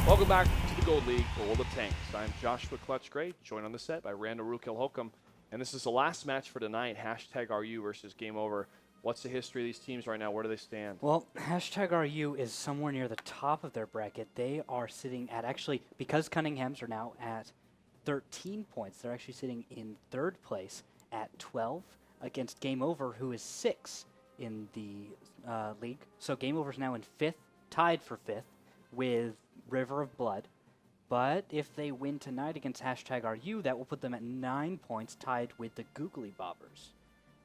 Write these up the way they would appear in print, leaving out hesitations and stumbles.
Welcome back to the Gold League, World of Tanks. I'm Joshua Clutch Gray, joined on the set by Randall Rukil Holcomb. And this is the last match for tonight, #RU versus Game Over. What's the history of these teams right now? Where do they stand? Well, #RU is somewhere near the top of their bracket. They are sitting at, actually, because Cunningham's are now at 13 points, they're actually sitting in third place at 12 against Game Over, who is 6 in the league. So Game Over's now in 5th, tied for 5th with River of Blood. But if they win tonight against #RU, that will put them at 9 points, tied with the Googly Bobbers,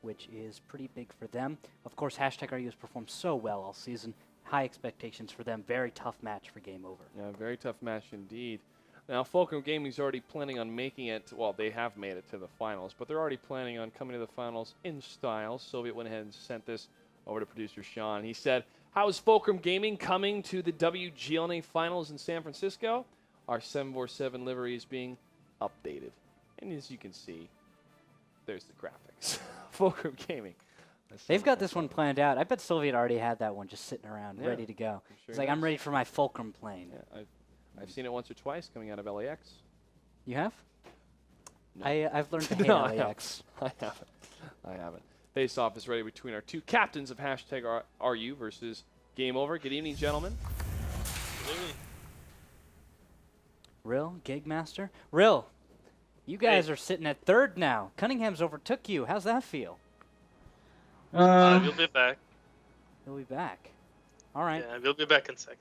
which is pretty big for them. Of course, #RU has performed so well all season. High expectations for them. Very tough match for Game Over. Yeah, very tough match indeed. Now, Fulcrum Gaming's already planning on making it, well, they have made it to the finals, but they're already planning on coming to the finals in style. Soviet went ahead and sent this over to producer Sean. He said, how is Fulcrum Gaming coming to the WGLNA finals in San Francisco? Our 747 livery is being updated. And as you can see, there's the graphics. Fulcrum Gaming. They've got this one planned out. I bet Soviet already had that one just sitting around, ready to go. Sure It's like, I'm ready for my Fulcrum plane. Yeah, I've seen it once or twice coming out of LAX. You have? No. I've learned to hate No, LAX. I haven't. Face-off is ready between our two captains of #RU versus Game Over. Good evening, gentlemen. Good evening. Rill, Gigmaster? Rill, you guys are sitting at third now. Cunningham's overtook you. How's that feel? We'll be back. He'll be back. All right. Yeah, we'll be back in second.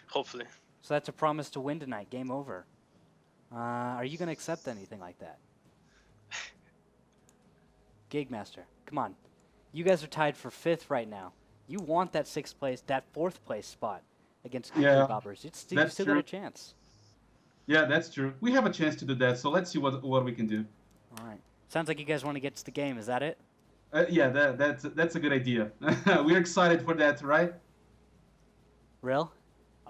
Hopefully. So that's a promise to win tonight. Game over. Are you going to accept anything like that? Gigmaster, come on. You guys are tied for 5th right now. You want that 6th place, that 4th place spot against Googly Bobbers. You still got a chance. Yeah, that's true. We have a chance to do that, so let's see what we can do. All right. Sounds like you guys want to get to the game. Is that it? Yeah, that's a good idea. We're excited for that, right? Rill,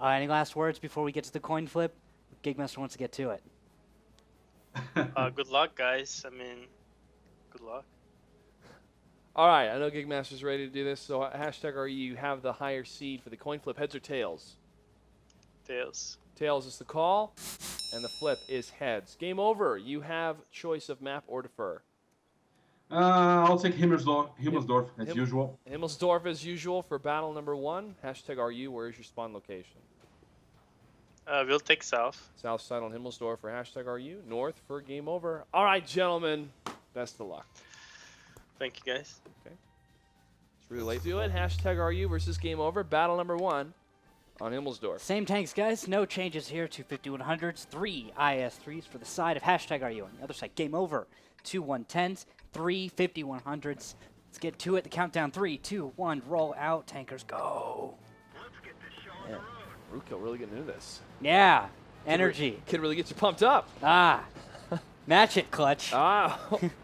any last words before we get to the coin flip? Gigmaster wants to get to it. Good luck, guys. I mean, good luck. All right, I know Gigmaster's ready to do this, so #RU, you have the higher seed for the coin flip. Heads or tails? Tails. Tails is the call, and the flip is heads. Game Over. You have choice of map or defer. I'll take Himmelsdorf as usual. Himmelsdorf as usual for battle number 1. #RU, where is your spawn location? We'll take south. South side on Himmelsdorf for #RU. North for Game Over. All right, gentlemen. Best of luck. Thank you, guys. Okay. It's really late to do it. #RU versus Game Over. Battle number 1 on Himmelsdorf. Same tanks, guys. No changes here. 2 5100s, 3 IS-3s for the side of #RU. On the other side, Game Over. 2 110s, 3 5100s. Let's get to it. The countdown. 3, 2, 1. Roll out. Tankers, go. Yeah. Rukil really getting into this. Yeah. Energy. Kid really gets you pumped up. Match it, Clutch.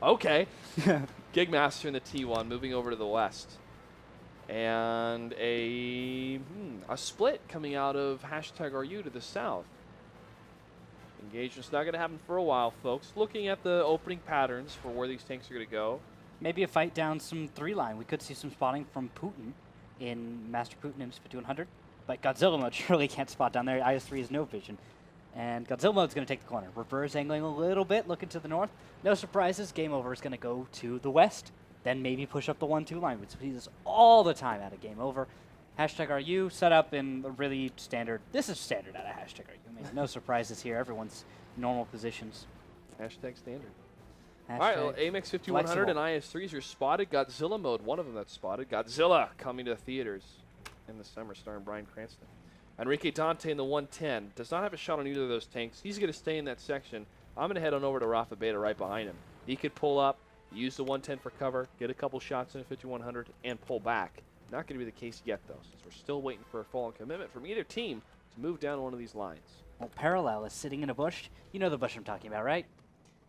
Okay. Gigmaster in the T1 moving over to the west. And a split coming out of #RU to the south. Engagement's not going to happen for a while, folks. Looking at the opening patterns for where these tanks are going to go. Maybe a fight down some 3-line. We could see some spotting from Putin in Master Putin in 5100. But Godzilla mode surely can't spot down there. IS-3 has no vision. And Godzilla mode's going to take the corner. Reverse angling a little bit, looking to the north. No surprises. Game Over is going to go to the west. Then maybe push up the 1-2 line. We see this all the time out of Game Over. #RU set up in a really standard. This is standard out of #RU. I mean, no surprises here. Everyone's normal positions. #standard. All right, well, AMX 5100 and IS-3s are spotted. Godzilla mode, one of them that's spotted. Godzilla coming to theaters in the summer, starring Bryan Cranston. Enrique Dante in the 110 does not have a shot on either of those tanks. He's going to stay in that section. I'm going to head on over to Rafa Beta right behind him. He could pull up, use the 110 for cover, get a couple shots in a 5100, and pull back. Not going to be the case yet, though, since we're still waiting for a full-on commitment from either team to move down one of these lines. Well, Parallel is sitting in a bush. You know the bush I'm talking about, right?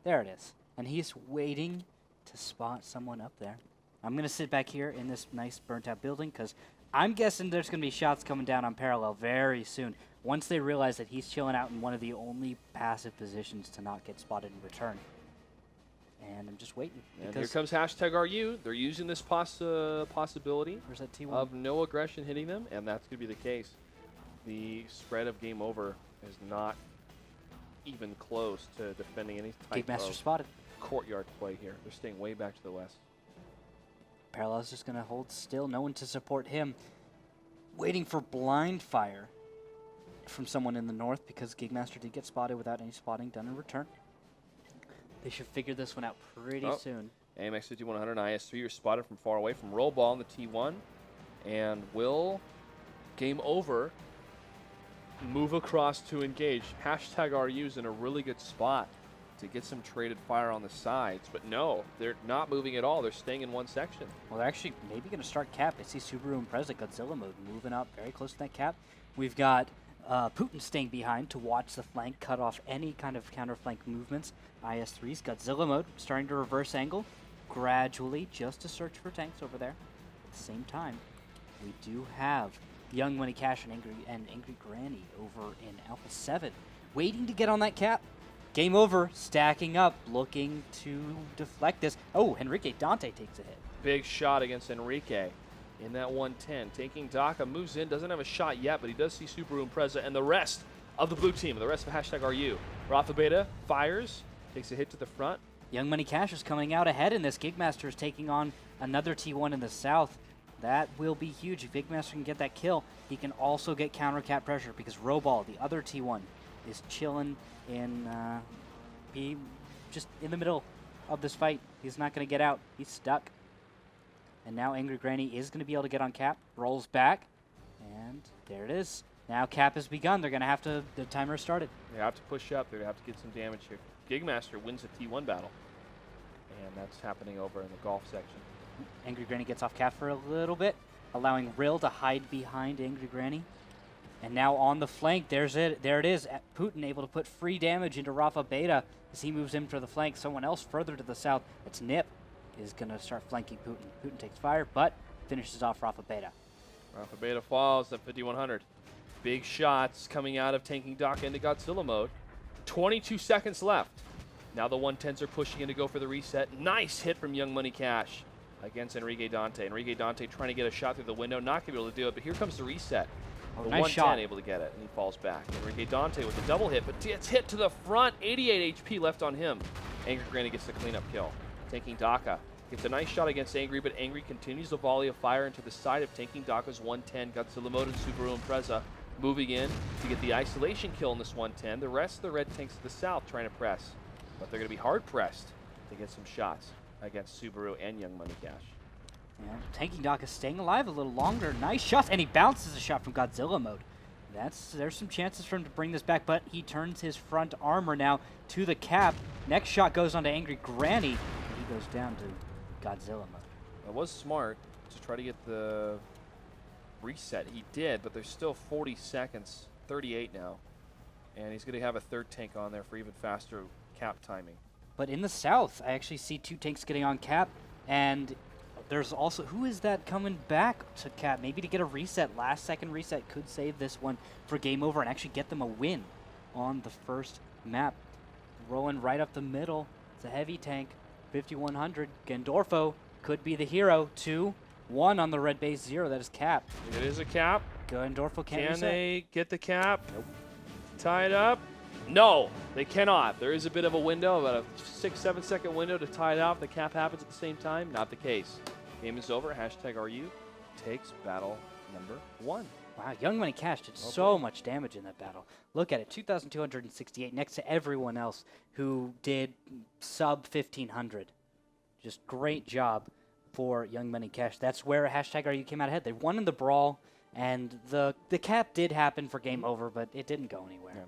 There it is. And he's waiting to spot someone up there. I'm going to sit back here in this nice burnt-out building because I'm guessing there's going to be shots coming down on Parallel very soon. Once they realize that he's chilling out in one of the only passive positions to not get spotted in return. And I'm just waiting. And here comes #RU. They're using this possibility Where's that T1? of no aggression hitting them, and that's going to be the case. the spread of game over is not even close to defending any type Geekmaster of spotted. courtyard play here. They're staying way back to the west. Parallel's just going to hold still. No one to support him. Waiting for blind fire from someone in the north because Geekmaster did get spotted without any spotting done in return. They should figure this one out pretty soon. AMX 5100 and IS-3 are spotted from far away from roll ball in the T1. And will game over move across to engage. Hashtag RU's in a really good spot to get some traded fire on the sides. But no, they're not moving at all. They're staying in one section. Well, they're actually maybe going to start cap. I see Subaru and Preza Godzilla mode moving up very close to that cap. We've got Putin staying behind to watch the flank, cut off any kind of counter-flank movements. IS-3's Godzilla mode starting to reverse angle gradually just to search for tanks over there. At the same time, we do have Young Money Cash and Angry Granny over in Alpha 7 waiting to get on that cap. Game over, stacking up, looking to deflect this. Oh, Enrique Dante takes a hit. Big shot against Enrique in that 110. Taking Daka, moves in, doesn't have a shot yet, but he does see Subaru and Preza and the rest of the blue team, the rest of hashtag RU. Rafa Beta fires, takes a hit to the front. Young Money Cash is coming out ahead in this. Gigmaster is taking on another T1 in the south. That will be huge. If Gigmaster can get that kill, he can also get counter cap pressure because Robal, the other T1, is chilling in, just in the middle of this fight. He's not going to get out. He's stuck. And now Angry Granny is going to be able to get on cap. Rolls back. And there it is. Now cap has begun. They're going to have to, the timer started. They have to push up. They have to get some damage here. Gigmaster wins the T1 battle. And that's happening over in the golf section. Angry Granny gets off cap for a little bit, allowing Rill to hide behind Angry Granny. And now on the flank, there's it. There it is. Putin able to put free damage into Rafa Beta as he moves in for the flank. Someone else further to the south, it's Nip, is going to start flanking Putin. Putin takes fire, but finishes off Rafa Beta. Rafa Beta falls at 5100. Big shots coming out of tanking Daka into Godzilla mode. 22 seconds left. Now the 110s are pushing in to go for the reset. Nice hit from Young Money Cash against Enrique Dante. Enrique Dante trying to get a shot through the window, not going to be able to do it, but here comes the reset. Oh, the nice 110 shot. able to get it, and he falls back. Enrique Dante with the double hit, but it's hit to the front. 88 HP left on him. Angry Granny gets the cleanup kill. Taking Daka. Gets a nice shot against Angry, but Angry continues the volley of fire into the side of taking Daka's 110. Godzilla mode and Subaru and Preza moving in to get the isolation kill in this 110. The rest of the red tanks to the south trying to press, but they're going to be hard pressed to get some shots against Subaru and Young Money Cash. Yeah, tanking Daka staying alive a little longer. Nice shots, and he bounces a shot from Godzilla mode. There's some chances for him to bring this back, but he turns his front armor now to the cap. Next shot goes on to Angry Granny, and he goes down to Godzilla mode. It was smart to try to get the reset. He did, but there's still 40 seconds, 38 now, and he's going to have a third tank on there for even faster cap timing. But in the south, I actually see two tanks getting on cap, and there's also, who is that coming back to cap? Maybe to get a reset. Last second reset could save this one for game over and actually get them a win on the first map. Rolling right up the middle. It's a heavy tank. 5100. Gandorfo could be the hero. 2-1 on the red base 0. That is cap. It is a cap. Gandorfo can't Can reset. they get the cap? Nope. Tie it up? No, they cannot. There is a bit of a window, about a 6-7 second window to tie it off. The cap happens at the same time. Not the case. Game is over. Hashtag RU takes battle number 1. Wow, Young Money Cash did so much damage in that battle. Look at it, 2,268 next to everyone else who did sub 1,500. Just great job for Young Money Cash. That's where hashtag RU came out ahead. They won in the brawl, and the cap did happen for game over, but it didn't go anywhere. Yeah.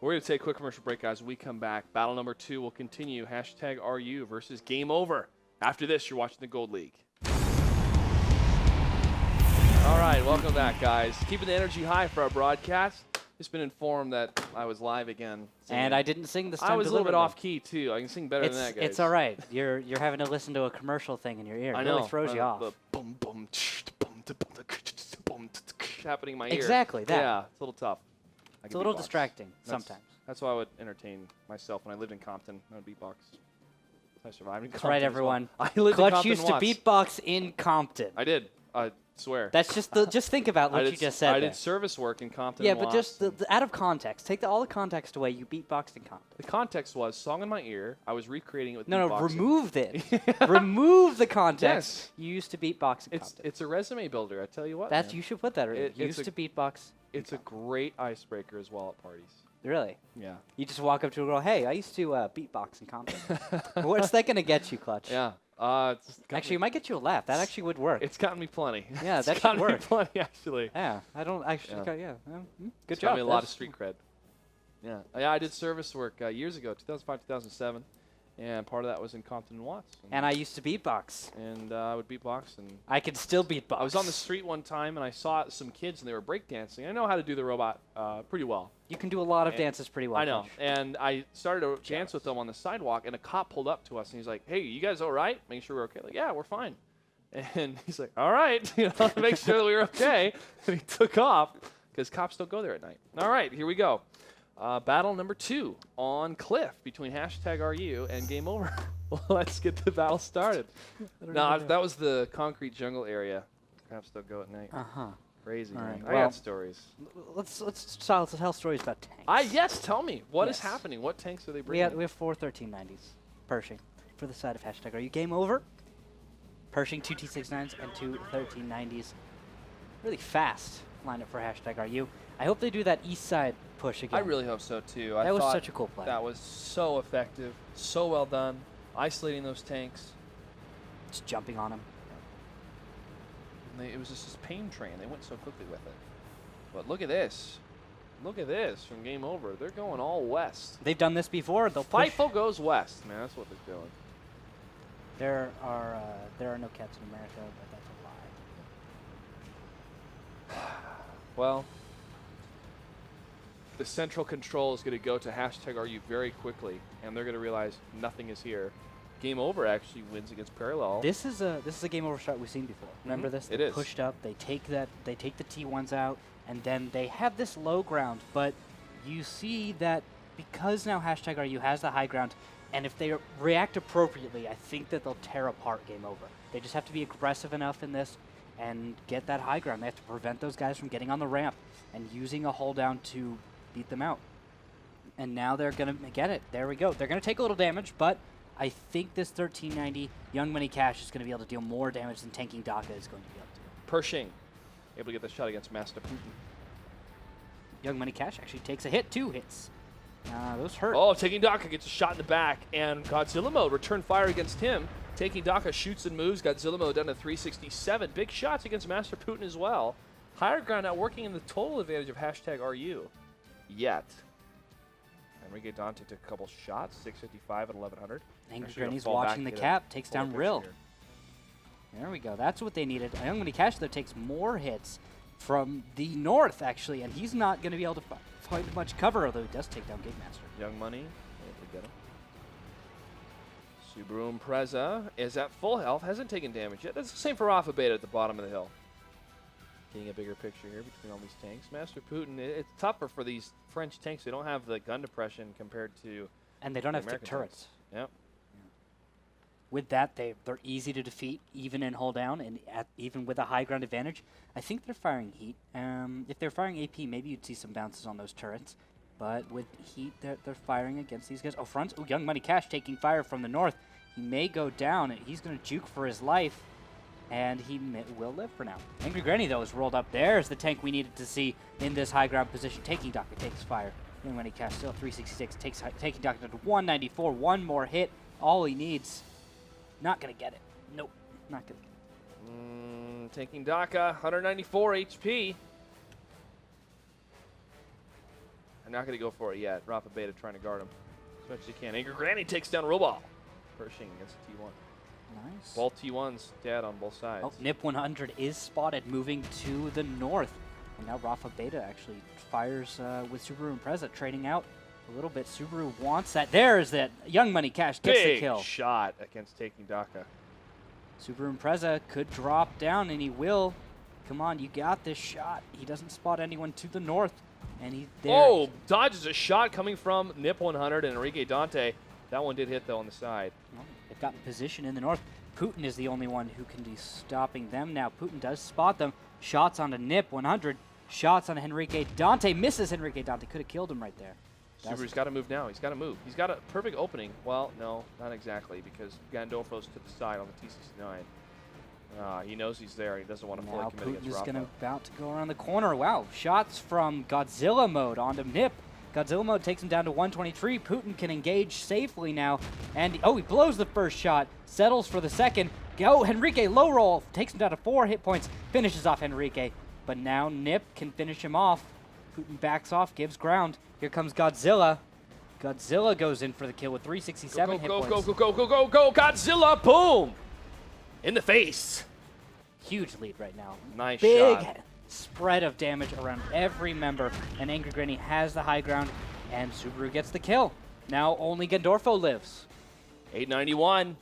We're going to take a quick commercial break, guys. When we come back, battle number 2 will continue. Hashtag RU versus game over. After this, you're watching the Gold League. All right, welcome back, guys. Keeping the energy high for our broadcast. Just been informed that I was live again. Singing. And I didn't sing this time. I was a little bit deliberately. off key too. I can sing better than that, guys. It's all right. You're having to listen to a commercial thing in your ear. I It know. really throws you off. The boom, boom, boom, happening in my ear. Exactly that. Yeah, it's a little tough. I It's can a little beatbox. distracting sometimes. That's why I would entertain myself when I lived in Compton. I would beatbox. I survived in Compton. That's right, as well. everyone. I lived in Clutch Compton used to once. beatbox in Compton. I did. I swear. That's just just think about what you just said. I there. did service work in Compton. Yeah, and but Watts, just the out of context. Take all the context away. You beatboxed in Compton. the context was song in my ear. I was recreating it with No, beatboxing. remove it. Remove the context. Yes. You used to beatbox in Compton. It's a resume builder. I tell you what. That's man. you should put that. It's Used to beatbox. It's a great icebreaker as well at parties. Really? Yeah. You just walk up to a girl. Hey, I used to beatbox in Compton. What's that gonna get you, Clutch? Yeah. Actually, it might get you a laugh. That actually would work. It's gotten me plenty. Yeah, It's that should gotten me work. plenty actually. Yeah, I don't actually. Yeah. Good It's job. got me a lot of That's- street cred. Yeah. Yeah, I did service work years ago, 2005, 2007, and part of that was in Compton and Watts. And I used to beatbox. And I would beatbox, and I can still beatbox. I was on the street one time, and I saw some kids, and they were breakdancing. I know how to do the robot pretty well. You can do a lot of And dances pretty well. I know. Clutch. And I started to dance with them on the sidewalk, and a cop pulled up to us, and he's like, "Hey, you guys all right? Making sure we're okay." Like, "Yeah, we're fine." And he's like, "All right," to make sure that we were okay. And he took off because cops don't go there at night. All right, here we go. Battle number 2 on Cliff between #RU and Game Over. Let's get the battle started. No, that was the concrete jungle area. Cops don't go at night. Crazy, All man. right, I well, got stories. Let's tell stories about tanks. Yes, tell me. What is Yes. happening? What tanks are they we bringing? have 4 1390s. Pershing for the side of #RU. Game Over. Pershing 2 T69s and 2 1390s. Really fast lineup for #RU. I hope they do that east side push again. I really hope so, too. That was thought such a cool play. That was so effective, so well done, isolating those tanks. Just jumping on them. It was just this pain train. They went so quickly with it. But look at this. Look at this from Game Over. They're going all west. They've done this before. They'll push. FIFO goes west, man. That's what they're doing. There are no Captain America, but that's a lie. Well, the central control is going to go to #RU very quickly, and they're going to realize nothing is here. Game Over actually wins against Parallel. This is a Game Over shot we've seen before. Remember this? It They is. pushed up. They take the T1s out, and then they have this low ground. But you see that because now #RU has the high ground, and if they react appropriately, I think that they'll tear apart Game Over. They just have to be aggressive enough in this and get that high ground. They have to prevent those guys from getting on the ramp and using a hold down to beat them out. And now they're going to get it. There we go. They're going to take a little damage, but I think this 1390 Young Money Cash is going to be able to deal more damage than Tanking Daka is going to be able to do. Pershing able to get the shot against Master Putin. Young Money Cash actually takes a hit, 2 hits. Those hurt. Oh, Taking Daka gets a shot in the back, and Godzilla Mode return fire against him. Taking Daka shoots and moves. Godzilla Mode down to 367. Big shots against Master Putin as well. Higher ground now working in the total advantage of #RU. Yet. Enrique Dante took a couple shots, 655 and 1100. Angry Actually gonna Granny's fall back watching the and get cap, a takes full down picture Rill. here. There we go. That's what they needed. Young Money Cash, though, takes more hits from the north, actually, and he's not going to be able to find much cover, although he does take down Gate Master. Young Money, able to get him. Subaru Impreza is at full health, hasn't taken damage yet. That's the same for Rafa Beta at the bottom of the hill. Getting a bigger picture here between all these tanks. Master Putin, it's tougher for these French tanks. They don't have the gun depression compared to And they don't the have American turrets. tanks. Yep. With that, they're easy to defeat, even in hold down, and even with a high ground advantage. I think they're firing heat. If they're firing AP, maybe you'd see some bounces on those turrets. But with heat, they're firing against these guys. Oh, front. Oh, Young Money Cash taking fire from the north. He may go down, and he's going to juke for his life, and he will live for now. Angry Granny, though, is rolled up. There's the tank we needed to see in this high ground position. Taking Daka takes fire. Young Money Cash still 366. Taking Daka to 194. One more hit. All he needs. Not going to get it. Nope. Not going to get it. Taking Daka, 194 HP. I'm not going to go for it yet. Rafa Beta trying to guard him as much as he can. Angry Granny takes down Robal. Pershing against T1. Nice. Both T1s dead on both sides. Oh, Nip 100 is spotted moving to the north. And now Rafa Beta actually fires with Subaru Impreza, trading out a little bit. Subaru wants that. There's that. Young Money Cash gets the Big kill. shot against Taking Daka. Subaru Impreza could drop down, and he will. Come on, you got this shot. He doesn't spot anyone to the north. And he there. Oh, dodges a shot coming from Nip 100 and Enrique Dante. That one did hit, though, on the side. Well, they've gotten position in the north. Putin is the only one who can be stopping them now. Putin does spot them. Shots on the Nip, 100. Shots on Henrique Dante. Misses Henrique Dante. Could have killed him right there. Subaru's got to move now. He's got to move. He's got a perfect opening. Well, no, not exactly, because Gandolfo's to the side on the T-69. He knows he's there. He doesn't want to fully commit against Putin is Rafa. about to go around the corner. Wow, shots from Godzilla mode onto Nip. Godzilla mode takes him down to 123. Putin can engage safely now. And, he blows the first shot. Settles for the second. Henrique low roll. Takes him down to 4 hit points. Finishes off Henrique. But now Nip can finish him off. Putin backs off, gives ground. Here comes Godzilla. Godzilla goes in for the kill with 367 hit points. Go, Godzilla, boom! In the face. Huge lead right now. Nice Big shot. Spread of damage around every member. And Angry Granny has the high ground, and Subaru gets the kill. Now only Gandorfo lives. 891.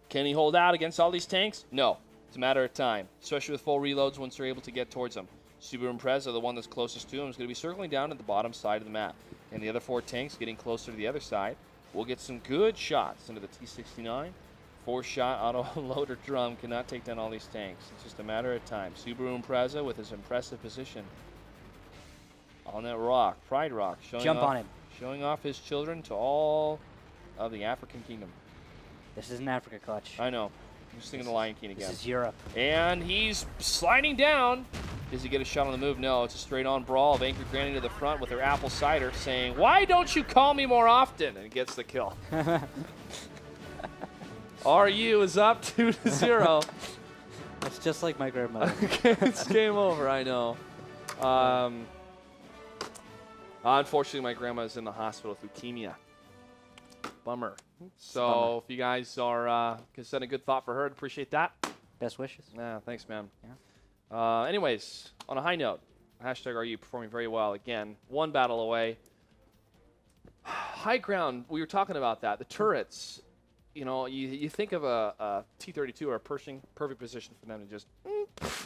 Can he hold out against all these tanks? No. It's a matter of time, especially with full reloads once they're able to get towards him. Subaru and Preza, the one that's closest to him, is going to be circling down at the bottom side of the map. And the other 4 tanks getting closer to the other side. We'll get some good shots into the T-69. 4-shot auto-loader drum cannot take down all these tanks. It's just a matter of time. Subaru and Preza with his impressive position on that rock, Pride Rock. Jump on him. Showing off his children to all of the African kingdom. This isn't Africa, Clutch. I know. I'm just thinking the Lion King again. This is Europe. And he's sliding down. Does he get a shot on the move? No, it's a straight-on brawl of Anchor Granny to the front with her apple cider saying, "Why don't you call me more often?" And gets the kill. RU is up 2-0. That's just like my grandmother. It's game over, I know. Unfortunately, my grandma is in the hospital with leukemia. Bummer. So if you guys are can send a good thought for her, I'd appreciate that. Best wishes. Yeah, thanks, man. Yeah. Anyways, on a high note, #RU performing very well again. 1 battle away. High ground. We were talking about that. The turrets. You know, you think of a T-32 or a Pershing, perfect position for them to just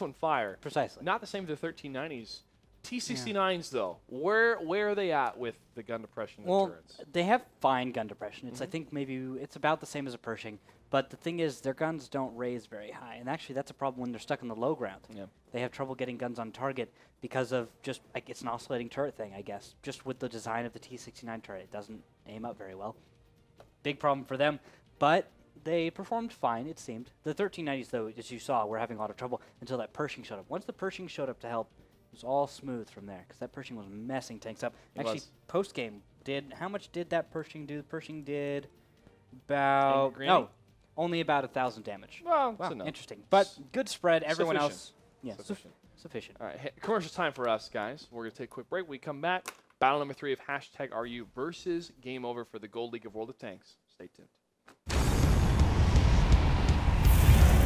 on fire. Precisely. Not the same with the 1390s. T-69s, though, where are they at with the gun depression and the turrets? They have fine gun depression. It's I think maybe it's about the same as a Pershing. But the thing is, their guns don't raise very high. And actually, that's a problem when they're stuck in the low ground. Yeah. They have trouble getting guns on target because of just, like, it's an oscillating turret thing, I guess. Just with the design of the T-69 turret, it doesn't aim up very well. Big problem for them. But they performed fine, it seemed. The 1390s, though, as you saw, were having a lot of trouble until that Pershing showed up. Once the Pershing showed up to help, it was all smooth from there because that Pershing was messing tanks up. Actually, post-game, how much did that Pershing do? The Pershing did about... No, only about 1,000 damage. Well, wow, enough. interesting. But good spread. Everyone Sufficient. else... Yeah, sufficient. All right, commercial time for us, guys. We're going to take a quick break. We come back. Battle number 3 of #RU versus Game Over for the Gold League of World of Tanks. Stay tuned.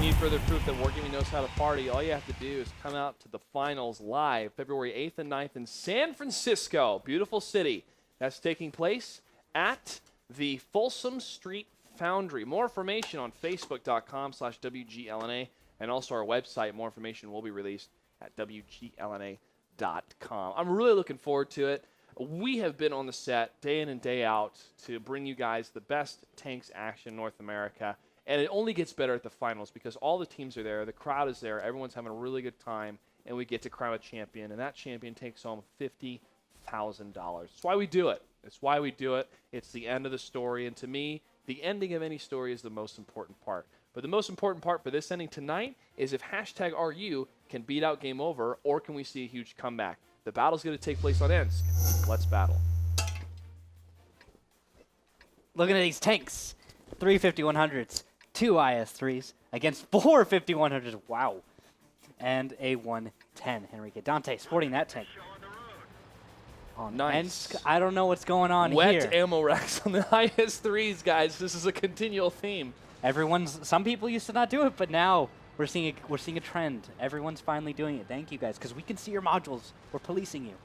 Need further proof that Wargaming knows how to party? All you have to do is come out to the finals live February 8th and 9th in San Francisco. Beautiful city. That's taking place at the Folsom Street Foundry. More information on facebook.com/WGLNA and also our website. More information will be released at WGLNA.com. I'm really looking forward to it. We have been on the set day in and day out to bring you guys the best tanks action in North America. And it only gets better at the finals because all the teams are there, the crowd is there, everyone's having a really good time, and we get to crown a champion. And that champion takes home $50,000. That's why we do it. That's why we do it. It's the end of the story. And to me, the ending of any story is the most important part. But the most important part for this ending tonight is if #RU can beat out Game Over, or can we see a huge comeback? The battle's going to take place on Ensk. Let's battle. Looking at these tanks. 3 5100s. 2 IS-3s against 4 5100s. Wow. And a 110. Henrique Dante sporting that tank. Oh, nice. I don't know what's going on Wet here. ammo racks on the IS-3s, guys. This is a continual theme. Some people used to not do it, but now we're seeing a trend. Everyone's finally doing it. Thank you, guys, because we can see your modules. We're policing you.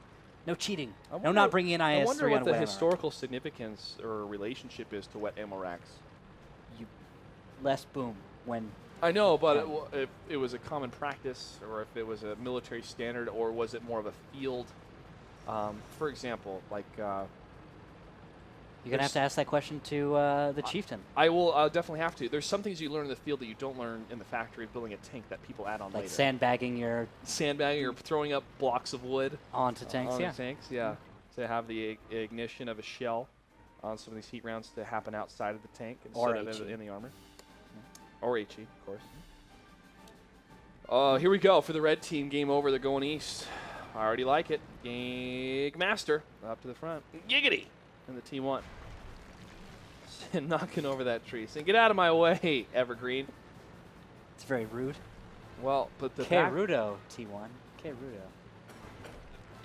No cheating. No not bringing in IS-3 on I wonder what the wet historical significance or relationship is to wet ammo racks. Less boom when... I know, but if it was a common practice or if it was a military standard or was it more of a field, for example, like You're going to have to ask that question to the chieftain. I will definitely have to. There's some things you learn in the field that you don't learn in the factory of building a tank that people add on Like later. sandbagging your... Sandbagging or throwing up blocks of wood. Onto tanks, onto yeah. tanks, yeah. To have the ignition of a shell on some of these heat rounds to happen outside of the tank Or instead of HE. in the armor. Or HE, of course. Here we go for the red team. Game over. They're going east. I already like it. Gig Master up to the front. Giggity! And the team won. Knocking over that tree. Saying, get out of my way, Evergreen. It's very rude. Well, but the Rudo, T1. Rudo.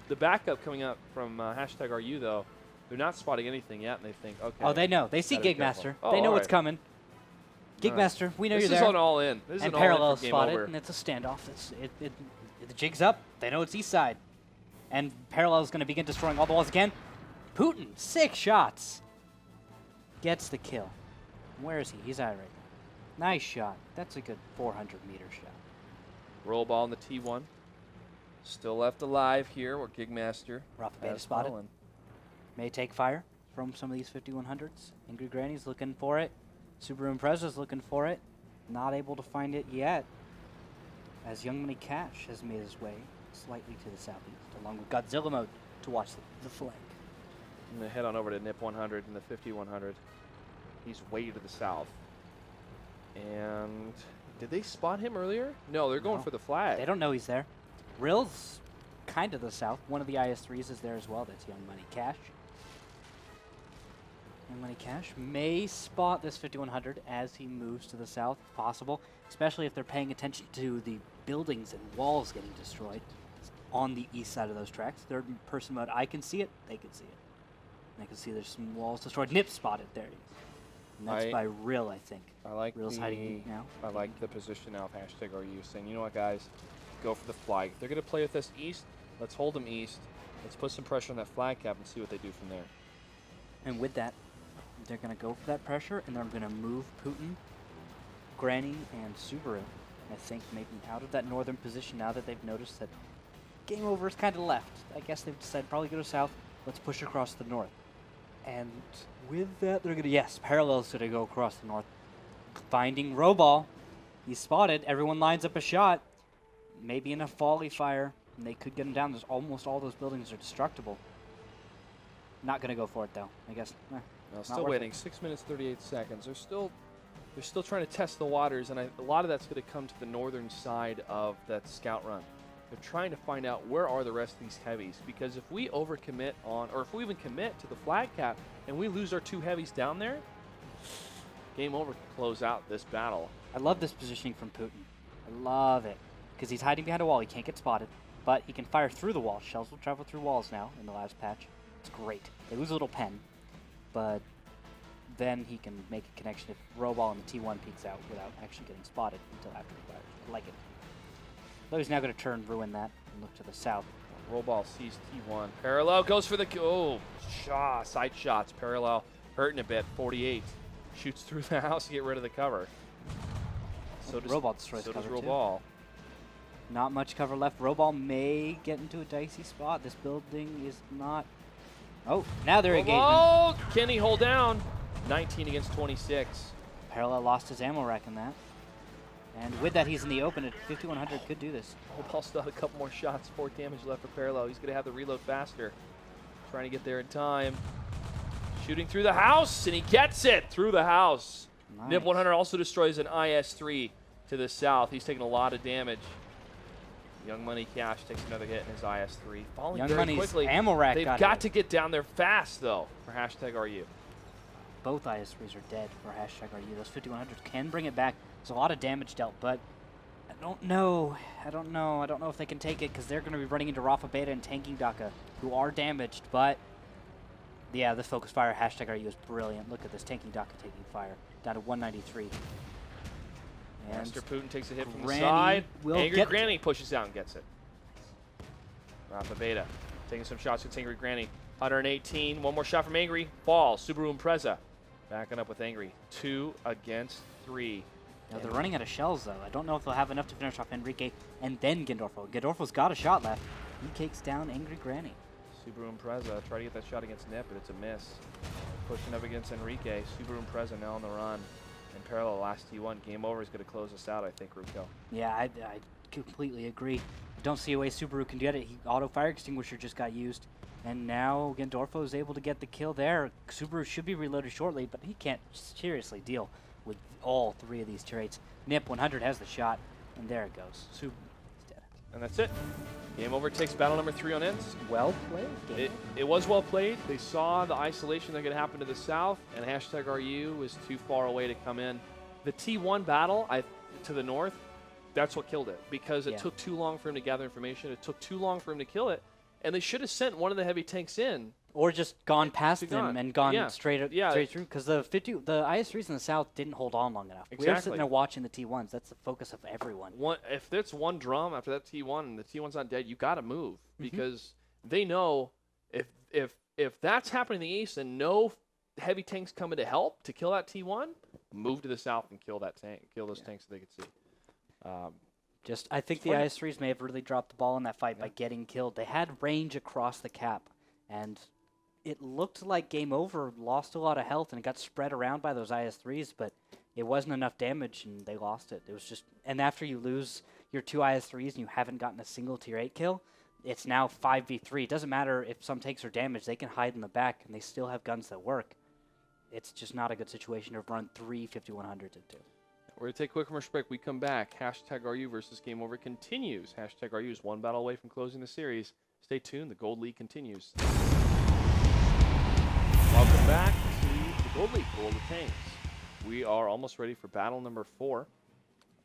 The backup coming up from #RU, though, they're not spotting anything yet, and they think, okay. Oh, they know. They see gotta be Gigmaster. careful. They know all what's right. coming. Gigmaster, we know This you're is there. an all-in. This is And an all-in Parallel for game spotted, over. and it's a standoff. The jig's up. They know it's east side. And Parallel is going to begin destroying all the walls again. Putin, 6 shots. Gets the kill. Where is he? He's out right there. Nice shot. That's a good 400-meter shot. Roll ball in the T1. Still left alive here. Where Gigmaster Rafa Beta has spotted. fallen. May take fire from some of these 5100s. Angry Granny's looking for it. Subaru Impreza's looking for it. Not able to find it yet. As Young Money Cash has made his way slightly to the southeast, along with Godzilla mode to watch the flank. I'm going to head on over to NIP 100 and the 5100. He's way to the south. And did they spot him earlier? No, they're going No. for the flag. They don't know he's there. Rill's kind of the south. One of the IS-3s is there as well. That's Young Money Cash. Young Money Cash may spot this 5100 as he moves to the south, if possible, especially if they're paying attention to the buildings and walls getting destroyed on the east side of those tracks. Third person mode, I can see it, they can see it. And I can see there's some walls destroyed. Nip spotted, there he is. And that's by Rill, I think. I like Rill's hiding now. I like the position now of #RU saying, you know what, guys, go for the flag. If they're going to play with us east, let's hold them east. Let's put some pressure on that flag cap and see what they do from there. And with that, they're going to go for that pressure, and they're going to move Putin, Granny, and Subaru. I think maybe out of that northern position now that they've noticed that game over is kind of left. I guess they've decided probably go to south. Let's push across the north. And with that, they're going to, yes, Parallel's going to go across the north. Finding Roball. He's spotted. Everyone lines up a shot. Maybe in a volley fire, and they could get him down. There's almost all those buildings are destructible. Not going to go for it, though. I guess. No, still waiting. 6 minutes 38 seconds. They're still trying to test the waters, and a lot of that's going to come to the northern side of that scout run. They're trying to find out where are the rest of these heavies, because if we overcommit on, or if we even commit to the flag cap and we lose our 2 heavies down there, game over to close out this battle. I love this positioning from Putin. I love it. Because he's hiding behind a wall. He can't get spotted. But he can fire through the wall. Shells will travel through walls now in the last patch. It's great. They lose a little pen. But then he can make a connection if Roball and the T1 peeks out without actually getting spotted until after he fires. I like it. So he's now going to turn, ruin that, and look to the south. Roll ball sees T1. Parallel goes for the, side shots. Parallel hurting a bit. 48. Shoots through the house to get rid of the cover. So does Roball destroys so does cover, too. Roball. Not much cover left. Roball may get into a dicey spot. This building is not... Oh, now they're engaging. Oh, can he hold down? 19 against 26. Parallel lost his ammo rack in that. And with that, he's in the open at 5100. Could do this. Roball still had a couple more shots. 4 damage left for Parallel. He's going to have to reload faster. Trying to get there in time. Shooting through the house, and he gets it through the house. Nice. NIP 100 also destroys an IS-3 to the south. He's taking a lot of damage. Young Money Cash takes another hit in his IS-3. Falling Young very Money's quickly. ammo rack They've got got hit. to get down there fast, though, for #RU. Both IS-3s are dead for #RU. Those 5100s can bring it back. There's a lot of damage dealt, but I don't know. I don't know if they can take it because they're going to be running into Rafa Beta and Tanking Daka, who are damaged. But yeah, this focus fire #RU is brilliant. Look at this, Tanking Daka taking fire down to 193. And Master Putin takes a hit from the Granny side. will Angry get Granny pushes out and gets it. Rafa Beta taking some shots against Angry Granny. 118. One more shot from Angry. Falls. Subaru Impreza backing up with Angry. 2 against 3. Now they're running out of shells, though. I don't know if they'll have enough to finish off Enrique and then Gandorfo. Gandorfo's got a shot left. He takes down Angry Granny. Subaru Impreza try to get that shot against Nip, but it's a miss. pushing up against Enrique. Subaru and Preza now on the run. In parallel, last T1. Game over is going to close us out, I think, Ruko. Yeah, I completely agree. Don't see a way Subaru can get it. Auto fire extinguisher just got used. And now Gandorfo is able to get the kill there. Subaru should be reloaded shortly, but he can't seriously deal with all three of these turrets. Nip 100 has the shot, and there it goes. Subaru is dead. And that's it. Game over takes battle number 3 on ends. Well played. It was well played. They saw the isolation that could happen to the south, and hashtag RU was too far away to come in. The T1 battle to the north, that's what killed it, because it took too long for him to gather information. It took too long for him to kill it, and they should have sent one of the heavy tanks in. Or just gone past them and gone straight through, because the IS-3s in the south didn't hold on long enough. Exactly. We were sitting there watching the T1s. That's the focus of everyone. If there's one drum after that T1 and the T1's not dead, you got to move, because they know if that's happening in the east and no heavy tanks coming to help to kill that T1, move to the south and kill that tank, kill those tanks so they could see. I think the IS-3s may have really dropped the ball in that fight by getting killed. They had range across the cap, and it looked like Game Over lost a lot of health, and it got spread around by those IS-3s, but it wasn't enough damage, and they lost it. It was just, and after you lose your 2 IS-3s and you haven't gotten a single tier 8 kill, it's now 5v3. It doesn't matter if some tanks are damaged, they can hide in the back, and they still have guns that work. It's just not a good situation to run 3 5100s into. We're going to take a quick commercial break. We come back. Hashtag RU versus Game Over continues. Hashtag RU is one battle away from closing the series. Stay tuned. The Gold League continues. Welcome back to the Gold League, Gold of Tanks. We are almost ready for battle number 4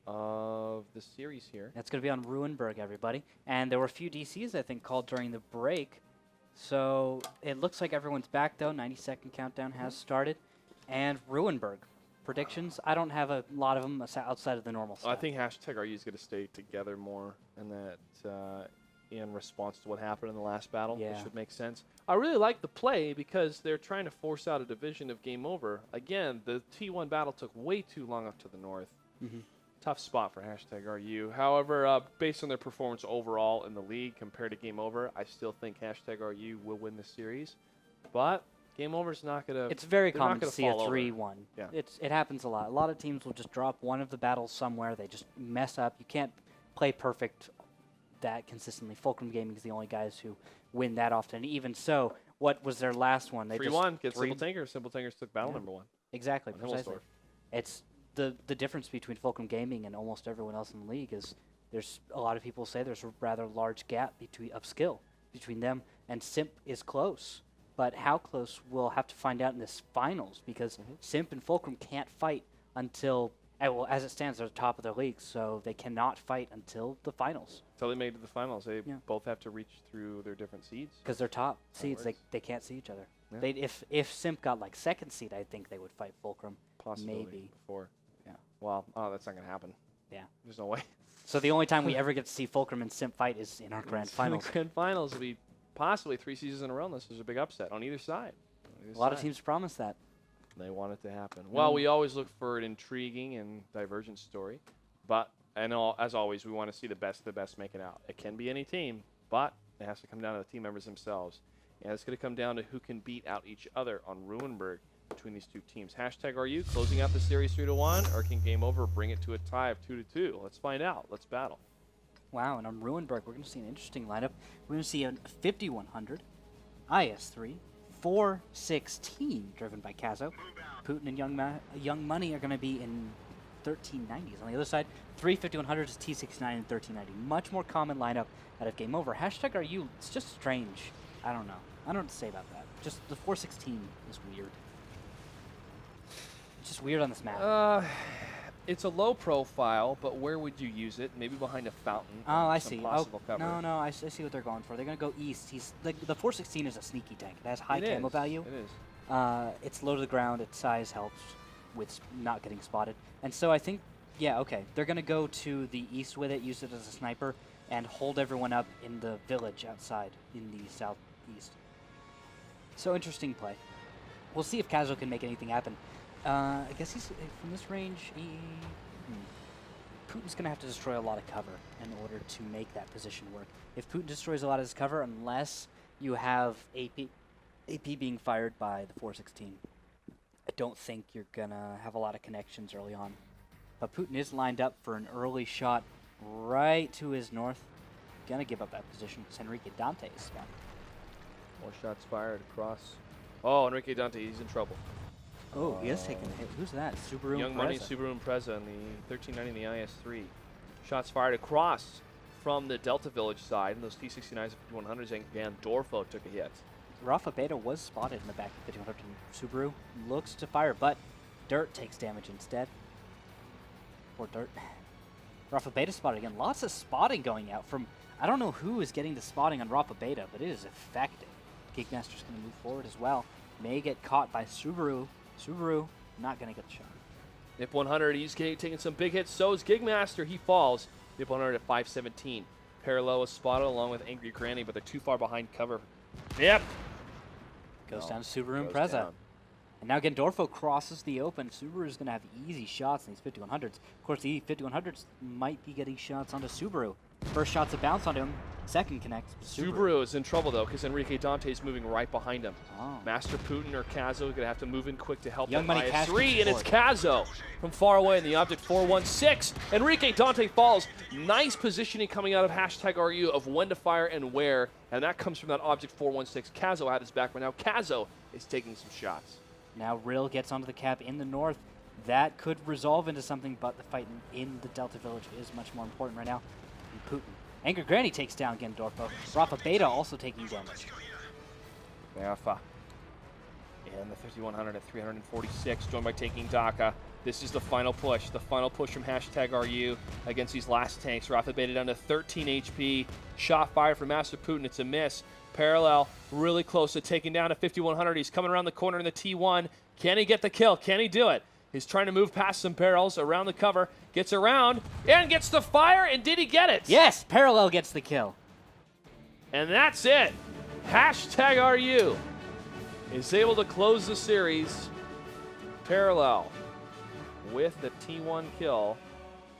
of the series here. That's going to be on Ruinberg, everybody. And there were a few DCs, I think, called during the break. So it looks like everyone's back, though. 90-second countdown has started. And Ruinberg. Predictions? I don't have a lot of them outside of the normal stuff. I think hashtag RU is going to stay together more, and that in response to what happened in the last battle, it should make sense. I really like the play because they're trying to force out a division of Game Over. Again, the T1 battle took way too long up to the north. Tough spot for hashtag RU. However, based on their performance overall in the league compared to Game Over, I still think hashtag RU will win the series. But Game Over's not going to... It's very common to see a 3-1. Yeah. It happens a lot. A lot of teams will just drop one of the battles somewhere. They just mess up. You can't play perfect that consistently. Fulcrum Gaming is the only guys who win that often. Even so, what was their last one? They 3-1 gets Simple Tankers. Simple Tankers took battle number 1. Exactly, precisely. It's the difference between Fulcrum Gaming and almost everyone else in the league is there's a lot of people say there's a rather large gap of skill between them, and Simp is close. But how close, we'll have to find out in this finals, because Simp and Fulcrum can't fight until, well, as it stands, they're the top of their league, so they cannot fight until the finals. Until they made it to the finals. They both have to reach through their different seeds. Because they're top seeds, they can't see each other. Yeah. If Simp got like 2nd seed, I think they would fight Fulcrum. Possibly. Maybe. Before. Yeah. Well, that's not going to happen. Yeah. There's no way. So the only time we ever get to see Fulcrum and Simp fight is in our grand finals. The grand finals will be possibly 3 seasons in a row unless there's a big upset on either side. A lot of teams promise that. They want it to happen. Well, we always look for an intriguing and divergent story. But, as always, we want to see the best of the best make it out. It can be any team, but it has to come down to the team members themselves. And it's going to come down to who can beat out each other on Ruinberg between these two teams. Hashtag RU closing out the series 3-1, or can Game Over bring it to a tie of 2-2? Let's find out. Let's battle. Wow, and on Ruinberg, we're going to see an interesting lineup. We're going to see a 5100, IS-3, 416, driven by Kazo. Putin and Young Money are going to be in 1390s. On the other side, 3 5100s, T69 and 1390. Much more common lineup out of Game Over. Hashtag RU, it's just strange. I don't know. I don't know what to say about that. Just the 416 is weird. It's just weird on this map. It's a low profile, but where would you use it? Maybe behind a fountain. Oh, I see. Possible cover. No, I see what they're going for. They're going to go east. The 416 is a sneaky tank. It has high camo value. It is. It's low to the ground. Its size helps with not getting spotted. And so I think, okay. They're going to go to the east with it, use it as a sniper, and hold everyone up in the village outside in the southeast. So interesting play. We'll see if Kazo can make anything happen. I guess he's from this range. Putin's going to have to destroy a lot of cover in order to make that position work. If Putin destroys a lot of his cover, unless you have AP being fired by the 416, don't think you're going to have a lot of connections early on. But Putin is lined up for an early shot right to his north. Going to give up that position because Enrique Dante is spotted. More shots fired across. Oh, Enrique Dante, he's in trouble. Oh, he is taking a hit. Who's that? Subaru Young Impreza. Money Subaru Impreza in the 1390 in the IS-3. Shots fired across from the Delta Village side, and those T-69s and 5100s, and Gandorfo took a hit. Rafa Beta was spotted in the back of 5100. Subaru looks to fire, but Dirt takes damage instead. Poor Dirt. Rafa Beta spotted again. Lots of spotting going out from, I don't know who is getting the spotting on Rafa Beta, but it is effective. Geekmaster's going to move forward as well. May get caught by Subaru. Subaru not going to get the shot. Nip 100, he's taking some big hits. So is Gigmaster. He falls. Nip 100 at 517. Parallel is spotted along with Angry Granny, but they're too far behind cover. Yep. Goes down to Subaru Goes Impreza. down. And now Gandorfo crosses the open. Subaru is going to have easy shots in these 5100s. Of course, the 5100s might be getting shots onto Subaru. First shot's a bounce on him. Second connects. Subaru is in trouble, though, because Enrique Dante is moving right behind him. Oh. Master Putin or Kazo are going to have to move in quick to help Young that Money Cash IS-3, and it's gets Kazo from far away in the Object 416. Enrique Dante falls. Nice positioning coming out of #RU of when to fire and where, and that comes from that Object 416. Kazo had his back, but now Kazo is taking some shots. Now Rill gets onto the cap in the north. That could resolve into something, but the fight in the Delta Village is much more important right now. And Putin. Angry Granny takes down Gandorfo. Rafa Beta also taking damage. Rafa in the 5100 at 346, joined by Taking Dhaka. This is the final push from #RU against these last tanks. Rafa Beta down to 13 HP. Shot fired from Master Putin. It's a miss. Parallel really close to taking down a 5100. He's coming around the corner in the T1. Can he get the kill? Can he do it? He's trying to move past some barrels around the cover. Gets around and gets the fire. And did he get it? Yes, Parallel gets the kill. And that's it. #RU is able to close the series. Parallel with the T1 kill.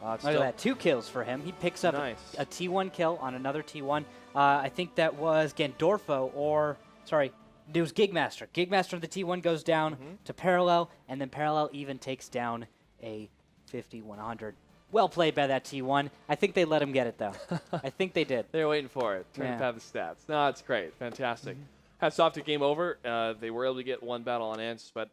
Look at that, 2 kills for him. He picks up a T1 kill on another T1. I think that was Gandorfo, or, sorry, it was Gigmaster. Gigmaster of the T1 goes down to Parallel, and then Parallel even takes down a 5100. Well played by that T1. I think they let him get it, though. I think they did. They were waiting for it. Trying to have the stats. No, it's great. Fantastic. Hats off to Game Over. They were able to get one battle on Ents, but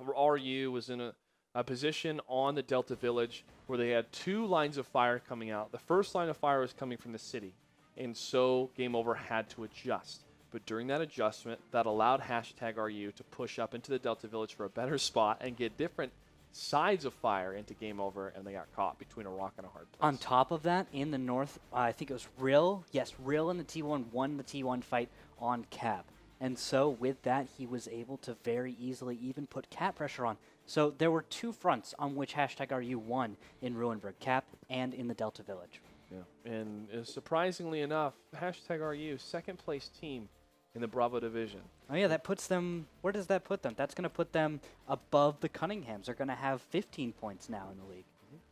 RU was in a position on the Delta Village where they had 2 lines of fire coming out. The first line of fire was coming from the city, and so Game Over had to adjust. But during that adjustment, that allowed #RU to push up into the Delta Village for a better spot and get different sides of fire into Game Over, and they got caught between a rock and a hard place. On top of that, in the north, I think it was Rill. Yes, Rill in the T1 won the T1 fight on Cap. And so with that, he was able to very easily even put Cap pressure on. So there were 2 fronts on which #RU won in Ruinberg, Cap and in the Delta Village. Yeah, and surprisingly enough, #RU, second place team in the Bravo division. Oh yeah, that puts them, where does that put them? That's going to put them above the Cunninghams. They're going to have 15 points now in the league.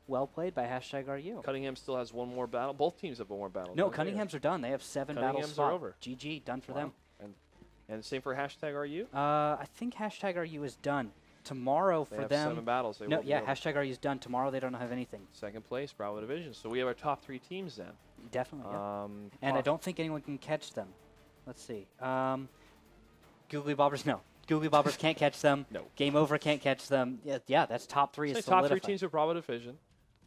Well played by #RU. Cunningham still has one more battle. Both teams have one more battle. No, Cunninghams are done. They have 7 battles. Cunninghams are over. GG, done for them. And same for #RU? I think #RU is done. Tomorrow They for have them. 7 battles. They No, won't be yeah, over. #RU is done. Tomorrow they don't have anything. Second place, Bravo division. So we have our top 3 teams then. Definitely. Yeah. And I don't think anyone can catch them. Let's see. Googly Bobbers, no. Googly Bobbers can't catch them. No. Game Over can't catch them. Yeah, that's top 3 So is top 3 solidified. teams of Bravo division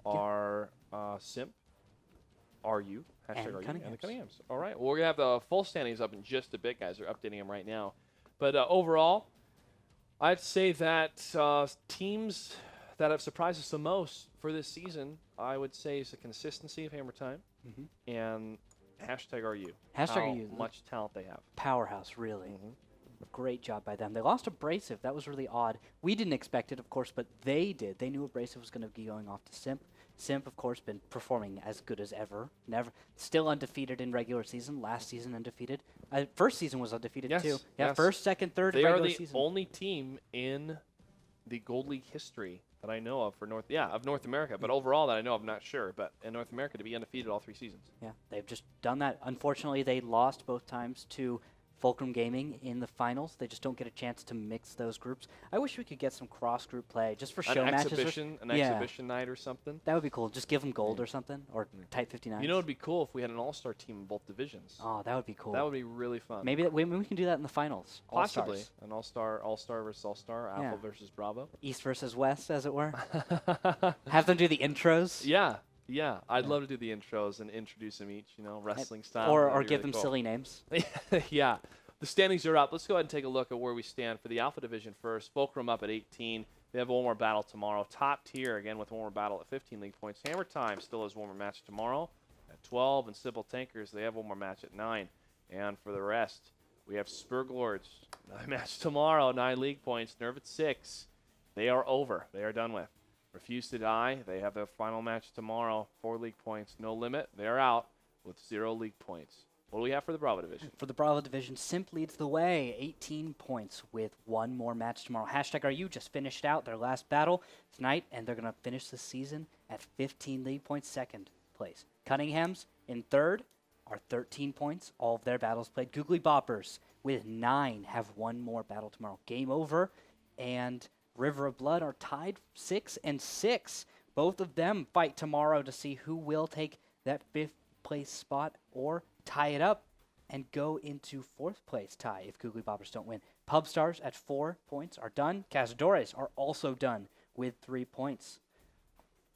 are Simp, RU, And #RU, and the Cunninghams. Cunninghams. All right. Well, we're going to have the full standings up in just a bit, guys. They're updating them right now. But overall, I'd say that teams that have surprised us the most for this season, I would say, is the consistency of Hammer Time and #RU. How #RU. much talent they have. Powerhouse, really. Great job by them. They lost Abrasive. That was really odd. We didn't expect it, of course, but they did. They knew Abrasive was going to be going off to Simp. Simp, of course, been performing as good as ever. Still undefeated in regular season. Last season undefeated. First season was undefeated too. Yeah, yes. first, second, third They regular are the season. only team in the Gold League history that I know of for North America, but overall that I know of, I'm not sure, but in North America to be undefeated all 3 seasons. Yeah, they've just done that. Unfortunately, they lost both times to Fulcrum Gaming in the finals. They just don't get a chance to mix those groups. I wish we could get some cross-group play just for show matches. An exhibition night or something. That would be cool. Just give them gold or something, or Type 59. You know, it'd be cool if we had an all-star team in both divisions. Oh, that would be cool. That would be really fun. Maybe we can do that in the finals. Possibly an all-star versus all-star, Alpha versus Bravo. East versus West, as it were. Have them do the intros. Yeah, I'd love to do the intros and introduce them each, wrestling style. Or give them silly names. Yeah. The standings are up. Let's go ahead and take a look at where we stand for the Alpha Division first. Fulcrum up at 18. They have one more battle tomorrow. Top tier, again, with one more battle at 15 league points. Hammer Time still has one more match tomorrow at 12. And Simple Tankers, they have one more match at 9. And for the rest, we have Spurglords. Another match tomorrow, 9 league points. Nerve at 6. They are over. They are done with. Refuse to Die, they have their final match tomorrow. 4 league points, no limit. They are out with 0 league points. What do we have for the Bravo Division? For the Bravo Division, Simp leads the way, 18 points with one more match tomorrow. #RU just finished out their last battle tonight, and they're going to finish the season at 15 league points, second place. Cunningham's in third are 13 points. All of their battles played. Googly Boppers with 9 have one more battle tomorrow. Game over, and River of Blood are tied 6 and 6. Both of them fight tomorrow to see who will take that 5th place spot or tie it up and go into 4th place tie if Googly Boppers don't win. Pub Stars at 4 points are done. Cazadores are also done with 3 points.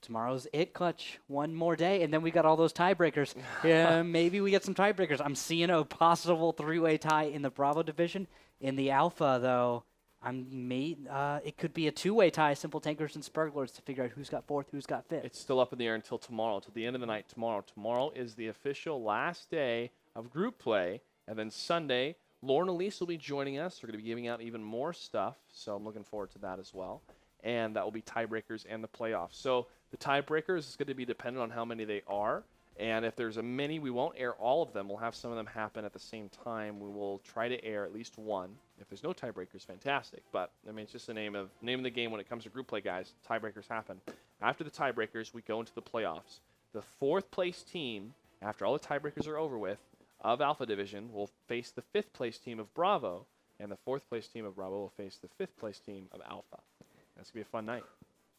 Tomorrow's it clutch. One more day, and then we got all those tiebreakers. Yeah, maybe we get some tiebreakers. I'm seeing a possible 3-way tie in the Bravo Division. In the Alpha, though, it could be a 2-way tie, Simple Tankers and Spurglords, to figure out who's got 4th, who's got 5th. It's still up in the air until tomorrow, until the end of the night tomorrow. Tomorrow is the official last day of group play, and then Sunday, Lauren Elise will be joining us. We're going to be giving out even more stuff, so I'm looking forward to that as well. And that will be tiebreakers and the playoffs. So the tiebreakers is going to be dependent on how many they are. And if there's many, we won't air all of them. We'll have some of them happen at the same time. We will try to air at least one. If there's no tiebreakers, fantastic. But, it's just the name of the game when it comes to group play, guys. Tiebreakers happen. After the tiebreakers, we go into the playoffs. The 4th place team, after all the tiebreakers are over with, of Alpha Division will face the 5th place team of Bravo, and the 4th place team of Bravo will face the 5th place team of Alpha. That's going to be a fun night.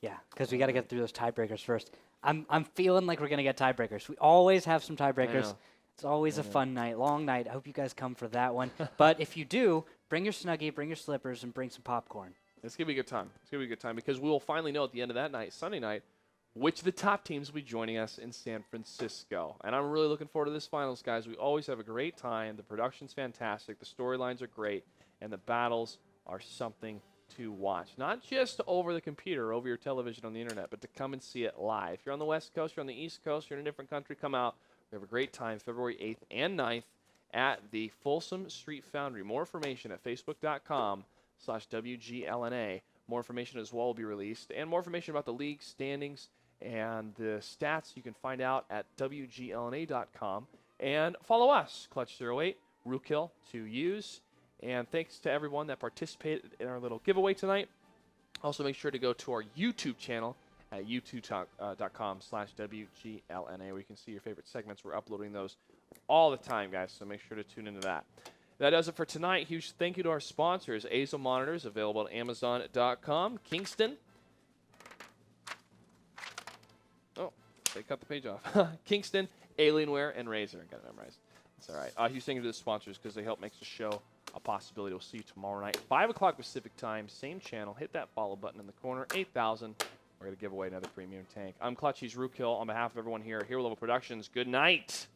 Yeah, because we got to get through those tiebreakers first. I'm feeling like we're going to get tiebreakers. We always have some tiebreakers. It's always a fun night, long night. I hope you guys come for that one. But if you do, bring your Snuggie, bring your slippers, and bring some popcorn. It's going to be a good time. It's going to be a good time because we will finally know at the end of that night, Sunday night, which of the top teams will be joining us in San Francisco. And I'm really looking forward to this finals, guys. We always have a great time. The production's fantastic. The storylines are great. And the battles are something to watch. Not just over the computer, over your television on the internet, but to come and see it live. If you're on the West Coast, you're on the East Coast, you're in a different country, come out. We have a great time February 8th and 9th at the Folsom Street Foundry. More information at facebook.com/WGLNA. More information as well will be released. And more information about the league standings and the stats you can find out at WGLNA.com. And follow us, Clutch08, Rookhill to use. And thanks to everyone that participated in our little giveaway tonight. Also, make sure to go to our YouTube channel at youtube.com/WGLNA, where you can see your favorite segments. We're uploading those all the time, guys, so make sure to tune into that. That does it for tonight. Huge thank you to our sponsors, Azo Monitors, available at Amazon.com. Kingston. Oh, they cut the page off. Kingston, Alienware, and Razer. I got it memorized. It's all right. Huge thank you to the sponsors because they help make the show a possibility. We'll see you tomorrow night, 5 o'clock Pacific time, same channel. Hit that follow button in the corner, 8,000. We're going to give away another premium tank. I'm Clutch. He's Rookhill. On behalf of everyone here at Hero Level Productions, good night.